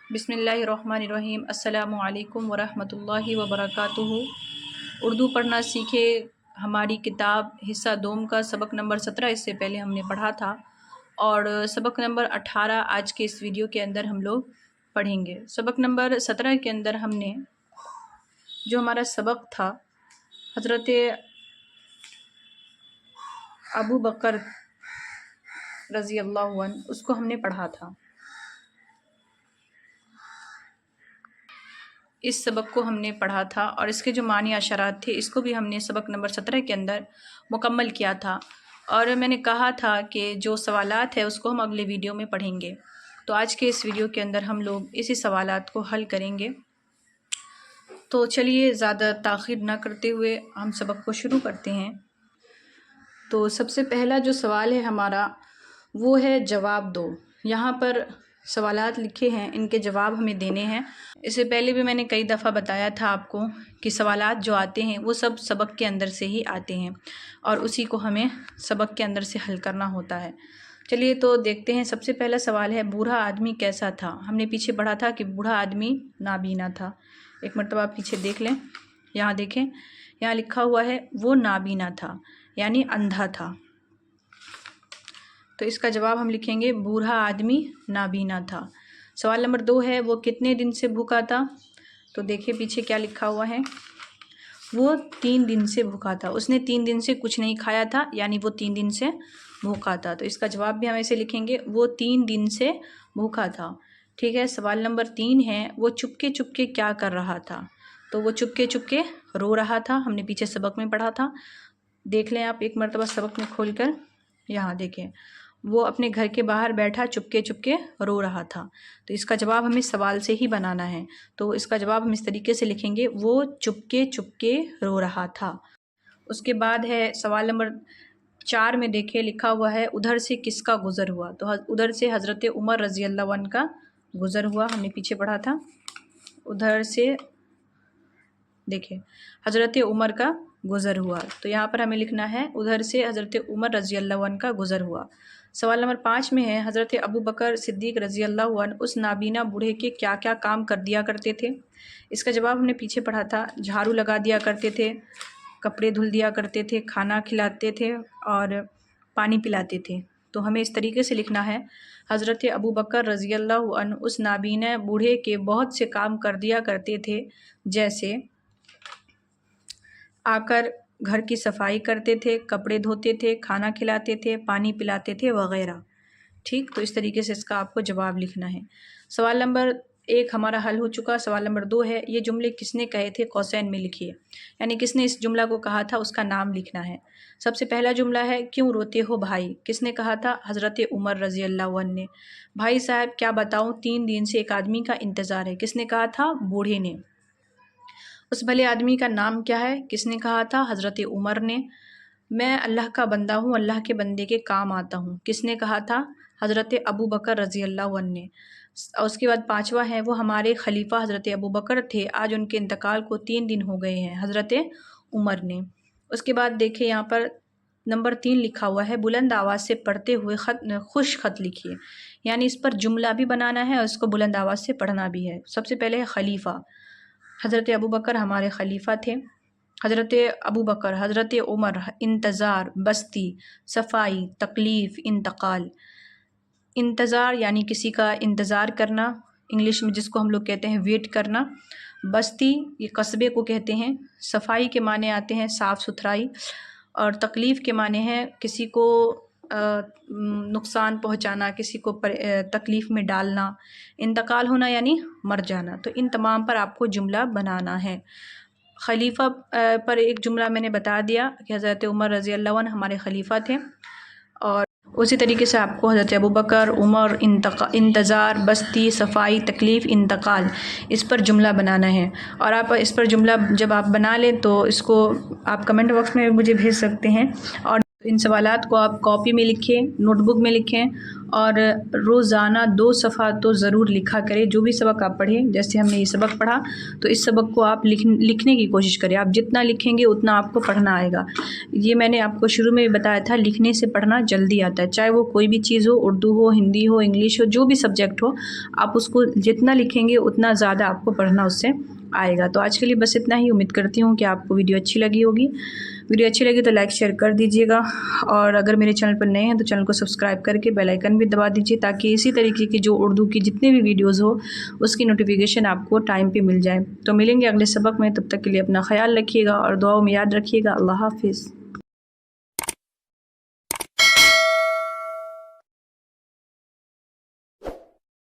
بسم اللہ الرحمن الرحیم۔ السلام علیکم ورحمۃ اللہ وبرکاتہ۔ اردو پڑھنا سیکھے ہماری کتاب حصہ دوم کا سبق نمبر 17 اس سے پہلے ہم نے پڑھا تھا، اور سبق نمبر 18 آج کے اس ویڈیو کے اندر ہم لوگ پڑھیں گے۔ سبق نمبر 17 کے اندر ہم نے جو ہمارا سبق تھا حضرت ابو بکر رضی اللہ عنہ، اس کو ہم نے پڑھا تھا۔ اس سبق کو ہم نے پڑھا تھا اور اس کے جو معنی اشارات تھے اس کو بھی ہم نے سبق نمبر 17 کے اندر مکمل کیا تھا، اور میں نے کہا تھا کہ جو سوالات ہیں اس کو ہم اگلے ویڈیو میں پڑھیں گے۔ تو آج کے اس ویڈیو کے اندر ہم لوگ اسی سوالات کو حل کریں گے۔ تو چلیے زیادہ تاخیر نہ کرتے ہوئے ہم سبق کو شروع کرتے ہیں۔ تو سب سے پہلا جو سوال ہے ہمارا وہ ہے جواب دو۔ یہاں پر سوالات لکھے ہیں، ان کے جواب ہمیں دینے ہیں۔ اس سے پہلے بھی میں نے کئی دفعہ بتایا تھا آپ کو کہ سوالات جو آتے ہیں وہ سب سبق کے اندر سے ہی آتے ہیں، اور اسی کو ہمیں سبق کے اندر سے حل کرنا ہوتا ہے۔ چلیے تو دیکھتے ہیں۔ سب سے پہلا سوال ہے بوڑھا آدمی کیسا تھا؟ ہم نے پیچھے پڑھا تھا کہ بوڑھا آدمی نابینا تھا۔ ایک مرتبہ آپ پیچھے دیکھ لیں، یہاں دیکھیں، یہاں لکھا ہوا ہے وہ نابینا تھا، یعنی اندھا تھا۔ تو اس کا جواب ہم لکھیں گے بوڑھا آدمی نابینا تھا۔ سوال نمبر 2 ہے وہ کتنے دن سے بھوکا تھا؟ تو دیکھیں پیچھے کیا لکھا ہوا ہے، وہ 3 دن سے بھوکا تھا۔ اس نے 3 دن سے کچھ نہیں کھایا تھا، یعنی وہ 3 دن سے بھوکا تھا۔ تو اس کا جواب بھی ہم ایسے لکھیں گے وہ 3 دن سے بھوکا تھا۔ ٹھیک ہے۔ سوال نمبر 3 ہے وہ چپکے چپکے کیا کر رہا تھا؟ تو وہ چپکے چپکے رو رہا تھا۔ ہم نے پیچھے سبق میں پڑھا تھا، دیکھ لیں آپ ایک مرتبہ سبق میں کھول کر، یہاں دیکھیں وہ اپنے گھر کے باہر بیٹھا چپکے چپکے رو رہا تھا۔ تو اس کا جواب ہمیں سوال سے ہی بنانا ہے۔ تو اس کا جواب ہم اس طریقے سے لکھیں گے وہ چپکے چپکے رو رہا تھا۔ اس کے بعد ہے سوال نمبر 4 میں دیکھیں لکھا ہوا ہے ادھر سے کس کا گزر ہوا؟ تو ادھر سے حضرت عمر رضی اللہ عنہ کا گزر ہوا۔ ہم نے پیچھے پڑھا تھا، ادھر سے دیکھیں حضرت عمر کا گزر ہوا۔ تو یہاں پر ہمیں لکھنا ہے ادھر سے حضرت عمر رضی اللہ عنہ کا گزر ہوا۔ سوال نمبر 5 میں ہے حضرت ابو بکر صدیق رضی اللہ عنہ اس نابینا بوڑھے کے کیا کیا کام کر دیا کرتے تھے؟ اس کا جواب ہم نے پیچھے پڑھا تھا، جھاڑو لگا دیا کرتے تھے، کپڑے دھل دیا کرتے تھے، کھانا کھلاتے تھے اور پانی پلاتے تھے۔ تو ہمیں اس طریقے سے لکھنا ہے حضرت ابو بکر رضی اللہ عنہ اس نابینا بوڑھے کے بہت سے کام کر دیا کرتے تھے، جیسے آ کر گھر کی صفائی کرتے تھے، کپڑے دھوتے تھے، کھانا کھلاتے تھے، پانی پلاتے تھے وغیرہ۔ ٹھیک، تو اس طریقے سے اس کا آپ کو جواب لکھنا ہے۔ سوال نمبر 1 ہمارا حل ہو چکا۔ سوال نمبر 2 ہے یہ جملے کس نے کہے تھے؟ قوسین میں لکھیے، یعنی کس نے اس جملہ کو کہا تھا اس کا نام لکھنا ہے۔ سب سے پہلا جملہ ہے کیوں روتے ہو بھائی؟ کس نے کہا تھا؟ حضرت عمر رضی اللہ عنہ نے۔ بھائی صاحب کیا بتاؤں 3 دن سے ایک آدمی کا انتظار ہے، کس نے کہا تھا؟ بوڑھے نے۔ اس بھلے آدمی کا نام کیا ہے؟ کس نے کہا تھا؟ حضرت عمر نے۔ میں اللہ کا بندہ ہوں، اللہ کے بندے کے کام آتا ہوں، کس نے کہا تھا؟ حضرت ابو بکر رضی اللہ عنہ نے۔ اور اس کے بعد 5واں ہے وہ ہمارے خلیفہ حضرت ابو بکر تھے، آج ان کے انتقال کو 3 دن ہو گئے ہیں، حضرت عمر نے۔ اس کے بعد دیکھیں یہاں پر نمبر 3 لکھا ہوا ہے بلند آواز سے پڑھتے ہوئے خوش خط لکھیے، یعنی اس پر جملہ بھی بنانا ہے اور اس کو بلند آواز سے پڑھنا بھی ہے۔ سب سے پہلے ہے خلیفہ، حضرت ابو بکر ہمارے خلیفہ تھے۔ حضرت ابو بکر، حضرت عمر، انتظار، بستی، صفائی، تکلیف، انتقال۔ انتظار یعنی کسی کا انتظار کرنا، انگلش میں جس کو ہم لوگ کہتے ہیں ویٹ کرنا۔ بستی یہ قصبے کو کہتے ہیں۔ صفائی کے معنی آتے ہیں صاف ستھرائی، اور تکلیف کے معنی ہے کسی کو نقصان پہنچانا، کسی کو تکلیف میں ڈالنا۔ انتقال ہونا یعنی مر جانا۔ تو ان تمام پر آپ کو جملہ بنانا ہے۔ خلیفہ پر ایک جملہ میں نے بتا دیا کہ حضرت عمر رضی اللہ عنہ ہمارے خلیفہ تھے، اور اسی طریقے سے آپ کو حضرت ابو بکر، عمر، انتظار، بستی، صفائی، تکلیف، انتقال، اس پر جملہ بنانا ہے۔ اور آپ اس پر جملہ جب آپ بنا لیں تو اس کو آپ کمنٹ باکس میں مجھے بھیج سکتے ہیں، اور تو ان سوالات کو آپ کاپی میں لکھیں، نوٹ بک میں لکھیں اور روزانہ 2 صفحہ تو ضرور لکھا کریں۔ جو بھی سبق آپ پڑھیں، جیسے ہم نے یہ سبق پڑھا تو اس سبق کو آپ لکھنے کی کوشش کریں۔ آپ جتنا لکھیں گے اتنا آپ کو پڑھنا آئے گا۔ یہ میں نے آپ کو شروع میں بتایا تھا، لکھنے سے پڑھنا جلدی آتا ہے، چاہے وہ کوئی بھی چیز ہو، اردو ہو، ہندی ہو، انگلش ہو، جو بھی سبجیکٹ ہو، آپ اس کو جتنا لکھیں گے اتنا زیادہ آپ کو پڑھنا اس سے آئے گا۔ تو آج کے لیے بس اتنا ہی۔ امید کرتی ہوں کہ آپ کو ویڈیو اچھی لگی ہوگی۔ ویڈیو اچھی لگی تو لائک شیئر کر دیجیے گا، اور اگر میرے چینل پر نئے ہیں تو چینل کو سبسکرائب کر کے بیل آئیکن بھی دبا دیجیے، تاکہ اسی طریقے کی جو اردو کی جتنے بھی ویڈیوز ہو اس کی نوٹیفیکیشن آپ کو ٹائم پہ مل جائے۔ تو ملیں گے اگلے سبق میں، تب تک کے لیے اپنا خیال رکھیے گا اور دعاؤں میں یاد رکھیے گا۔ اللہ حافظ۔